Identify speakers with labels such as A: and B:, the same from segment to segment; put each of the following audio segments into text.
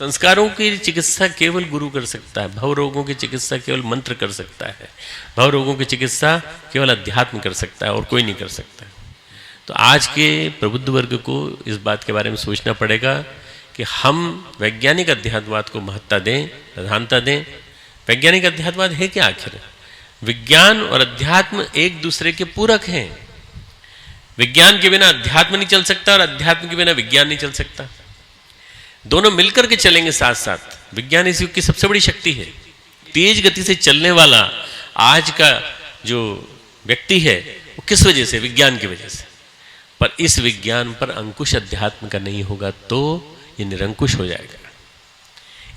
A: संस्कारों की चिकित्सा केवल गुरु कर सकता है। भव रोगों की चिकित्सा केवल मंत्र कर सकता है। भव रोगों की चिकित्सा केवल अध्यात्म कर सकता है और कोई नहीं कर सकता। तो आज के प्रबुद्ध वर्ग को इस बात के बारे में सोचना पड़ेगा कि हम वैज्ञानिक अध्यात्मवाद को महत्ता दें, प्रधानता दें। वैज्ञानिक अध्यात्मवाद है क्या आखिर? विज्ञान और अध्यात्म एक दूसरे के पूरक हैं। विज्ञान के बिना अध्यात्म नहीं चल सकता और अध्यात्म के बिना विज्ञान नहीं चल सकता। दोनों मिलकर के चलेंगे साथ साथ। विज्ञान इस युग की सबसे बड़ी शक्ति है। तेज गति से चलने वाला आज का जो व्यक्ति है वो किस वजह से? विज्ञान की वजह से। पर इस विज्ञान पर अंकुश अध्यात्म का नहीं होगा तो ये निरंकुश हो जाएगा।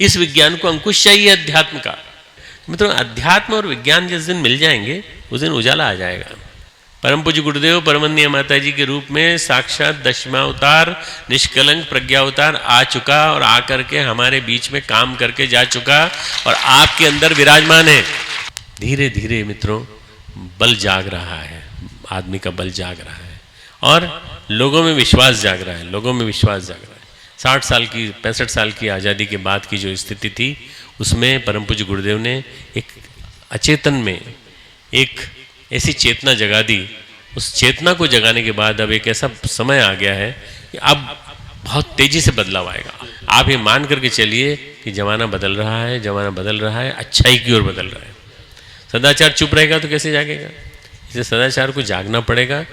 A: इस विज्ञान को अंकुश चाहिए अध्यात्म का। मित्रों, अध्यात्म और विज्ञान जिस दिन मिल जाएंगे उस दिन उजाला आ जाएगा। परम पूज्य गुरुदेव परमन्य माता जी के रूप में साक्षात दशमावतार निष्कलंक प्रज्ञावतार आ चुका और आकर के हमारे बीच में काम करके जा चुका और आपके अंदर विराजमान है। धीरे धीरे मित्रों बल जाग रहा है, आदमी का बल जाग रहा है और लोगों में विश्वास जाग रहा है। लोगों में विश्वास जाग रहा है। 60 साल की 65 साल की आज़ादी के बाद की जो स्थिति थी उसमें परम पूज्य गुरुदेव ने एक अचेतन में एक ऐसी चेतना जगा दी। उस चेतना को जगाने के बाद अब एक ऐसा समय आ गया है कि अब बहुत तेजी से बदलाव आएगा। आप ये मान करके चलिए कि जमाना बदल रहा है, जमाना बदल रहा है, अच्छाई की ओर बदल रहा है। सदाचार चुप रहेगा तो कैसे जागेगा? इसे सदाचार को जागना पड़ेगा,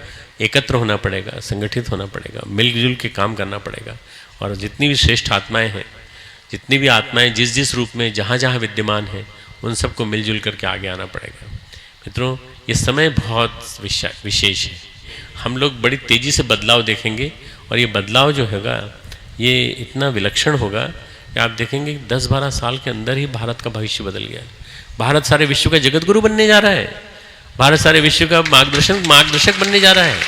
A: एकत्र होना पड़ेगा, संगठित होना पड़ेगा, मिलजुल के काम करना पड़ेगा। और जितनी भी श्रेष्ठ आत्माएं हैं, जितनी भी आत्माएं जिस जिस रूप में जहाँ जहाँ विद्यमान हैं, उन सबको मिलजुल करके आगे आना पड़ेगा। मित्रों, ये समय बहुत विशेष है। हम लोग बड़ी तेज़ी से बदलाव देखेंगे और ये बदलाव जो होगा ये इतना विलक्षण होगा कि आप देखेंगे 10-12 साल के अंदर ही भारत का भविष्य बदल गया। भारत सारे विश्व का जगत गुरु बनने जा रहा है। भारत सारे विश्व का मार्गदर्शक बनने जा रहा है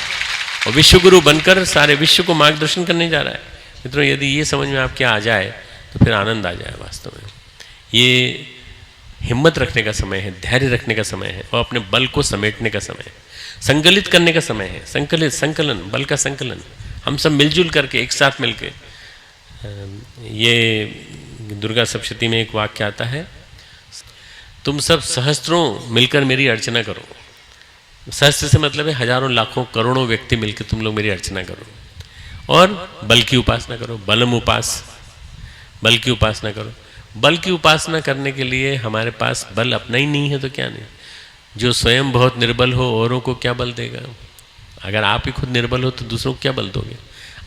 A: और विश्व गुरु बनकर सारे विश्व को मार्गदर्शन करने जा रहा है। मित्रों, यदि ये समझ में आपके आ जाए तो फिर आनंद आ जाए। वास्तव में ये हिम्मत रखने का समय है, धैर्य रखने का समय है और अपने बल को समेटने का समय है, संकलित करने का समय है। संकलन, बल का संकलन। हम सब मिलजुल करके एक साथ मिलके, ये दुर्गा सप्तशती में एक वाक्य आता है, तुम सब सहस्त्रों मिलकर मेरी अर्चना करो। सहस्त्र से मतलब है हजारों लाखों करोड़ों व्यक्ति मिलकर तुम लोग मेरी अर्चना करो और बल की उपासना करो। बल की उपासना करो। बल की उपासना करने के लिए हमारे पास बल अपना ही नहीं है तो क्या नहीं। जो स्वयं बहुत निर्बल हो औरों को क्या बल देगा? अगर आप ही खुद निर्बल हो तो दूसरों को क्या बल दोगे?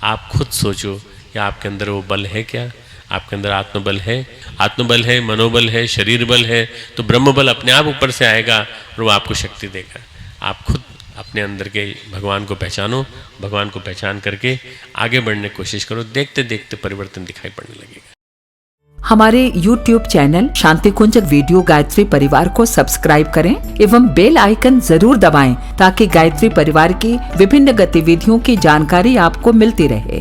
A: आप खुद सोचो कि आपके अंदर वो बल है क्या? आपके अंदर आत्मबल है? आत्मबल है, मनोबल है, शरीर बल है तो ब्रह्म बल अपने आप ऊपर से आएगा और वो आपको शक्ति देगा। आप खुद अपने अंदर के भगवान को पहचानो। भगवान को पहचान करके आगे बढ़ने की कोशिश करो। देखते देखते परिवर्तन दिखाई पड़ने लगेगा।
B: हमारे YouTube चैनल शांति कुंज वीडियो गायत्री परिवार को सब्सक्राइब करें एवं बेल आइकन जरूर दबाएं ताकि गायत्री परिवार की विभिन्न गतिविधियों की जानकारी आपको मिलती रहे।